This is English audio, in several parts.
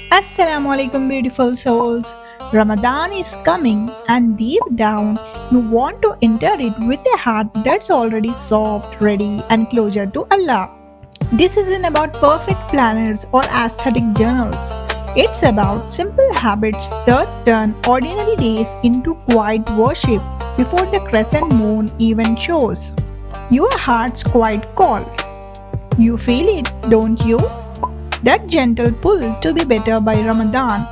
Assalamualaikum, beautiful souls. Ramadan is coming, and deep down, you want to enter it with a heart that's already soft, ready, and closer to Allah. This isn't about perfect planners or aesthetic journals. It's about simple habits that turn ordinary days into quiet worship before the crescent moon even shows. Your heart's quiet call. You feel it, don't you? That gentle pull to be better by Ramadan,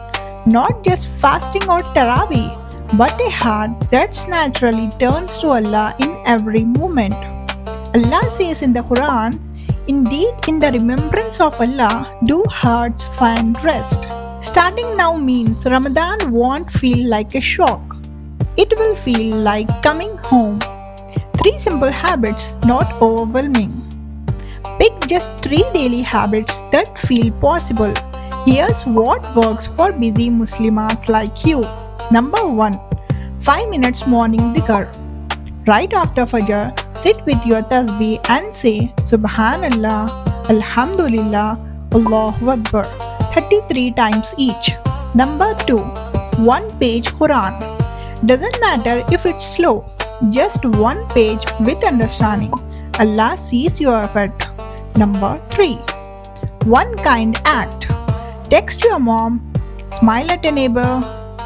not just fasting or Taraweeh, but a heart that naturally turns to Allah in every moment. Allah says in the Quran, "Indeed, in the remembrance of Allah, do hearts find rest." Starting now means Ramadan won't feel like a shock. It will feel like coming home. Three simple habits, not overwhelming. Pick just three daily habits that feel possible. Here's what works for busy Muslimahs like you. Number 1. 5 minutes morning dhikr. Right after Fajr, sit with your tasbih and say Subhanallah, Alhamdulillah, Allahu Akbar 33 times each. Number 2. One page Quran. Doesn't matter if it's slow, just one page with understanding. Allah sees your effort. Number 3. One kind act. Text your mom, smile at a neighbor,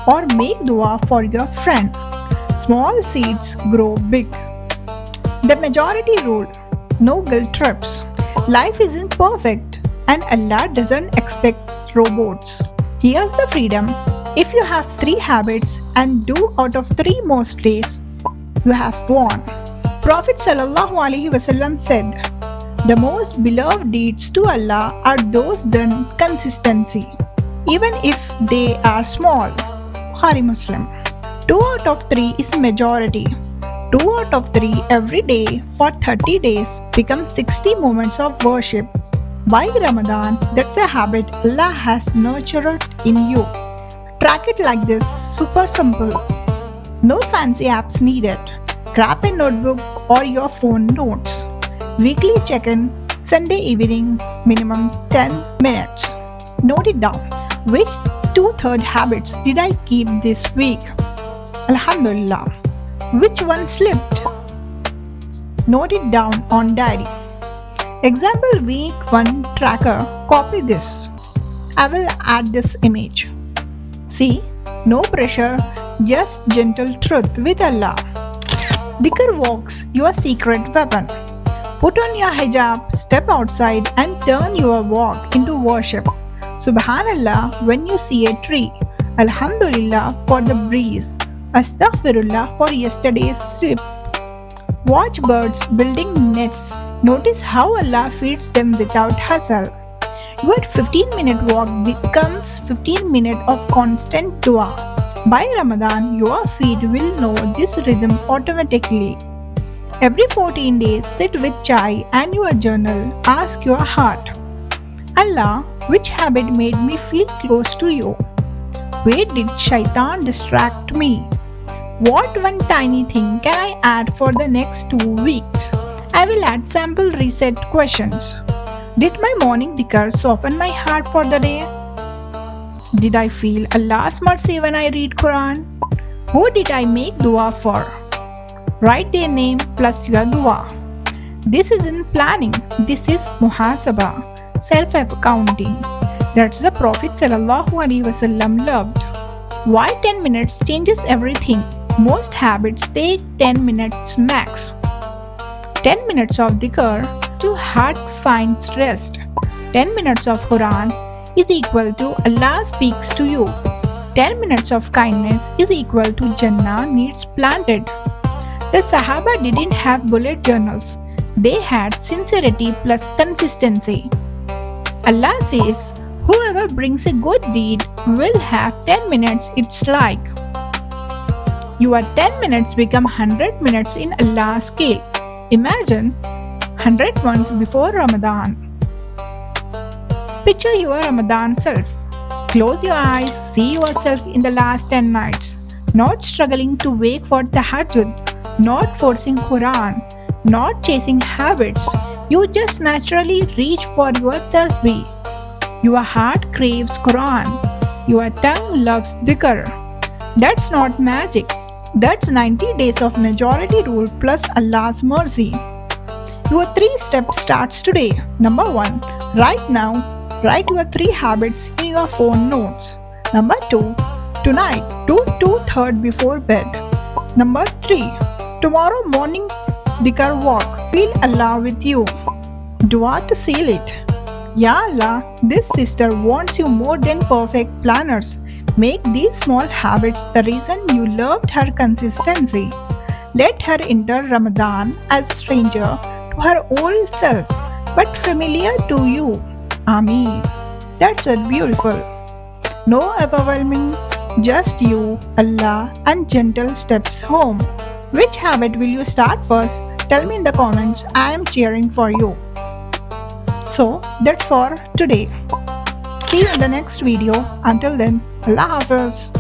or make dua for your friend. Small seeds grow big. The majority rule. No guilt trips. Life isn't perfect, and Allah doesn't expect robots. Here's the freedom. If you have 3 habits and do out of 3 most days, you have won. Prophet ﷺ said, "The most beloved deeds to Allah are those done consistency, even if they are small." Bukhari Muslim. 2 out of 3 is majority. 2 out of 3 every day for 30 days becomes 60 moments of worship. By Ramadan, that's a habit Allah has nurtured in you. Track it like this, super simple. No fancy apps needed. Grab a notebook or your phone notes. Weekly check-in, Sunday evening, minimum 10 minutes. Note it down. Which 2/3 habits did I keep this week? Alhamdulillah. Which one slipped? Note it down on diary. Example week 1 tracker. Copy this. I will add this image. See, no pressure, just gentle truth with Allah. Dhikr walks, your secret weapon. Put on your hijab, step outside, and turn your walk into worship. Subhanallah when you see a tree. Alhamdulillah for the breeze. Astaghfirullah for yesterday's sleep. Watch birds building nests. Notice how Allah feeds them without hustle. Your 15-minute walk becomes 15 minutes of constant dua. By Ramadan, your feet will know this rhythm automatically. Every 14 days, sit with chai and your journal. Ask your heart, Allah, which habit made me feel close to you? Where did shaitan distract me? What one tiny thing can I add for the next 2 weeks? I will add sample reset questions. Did my morning dhikr soften my heart for the day? Did I feel Allah's mercy when I read Quran? Who did I make dua for? Write their name plus your dua. This isn't planning, this is muhasaba, self-accounting. That's the Prophet ﷺ loved. Why 10 minutes changes everything? Most habits take 10 minutes max. 10 minutes of dhikr to heart finds rest. 10 minutes of Quran is equal to Allah speaks to you. 10 minutes of kindness is equal to Jannah needs planted. The Sahaba didn't have bullet journals. They had sincerity plus consistency. Allah says, whoever brings a good deed will have 10 minutes it's like. Your 10 minutes become 100 minutes in Allah's scale. Imagine 100 months before Ramadan. Picture your Ramadan self. Close your eyes, see yourself in the last 10 nights. Not struggling to wake for tahajjud, not forcing Quran, not chasing habits. You just naturally reach for your tasbih. Your heart craves Quran. Your tongue loves Dhikr. That's not magic. That's 90 days of majority rule plus Allah's mercy. Your 3-step starts today. Number 1. Right now, write your 3 habits in your phone notes. Number 2. Tonight, do 2/3 before bed. Number 3. Tomorrow morning, Dhikr walk. Feel Allah with you. Dua to seal it. Ya Allah, this sister wants you more than perfect planners. Make these small habits the reason you loved her consistency. Let her enter Ramadan as stranger to her old self, but familiar to you. Ameen. That's it, beautiful. No overwhelming, just you, Allah, and gentle steps home. Which habit will you start first? Tell me in the comments. I am cheering for you. So that's for today. See you in the next video. Until then, Allah Hafiz.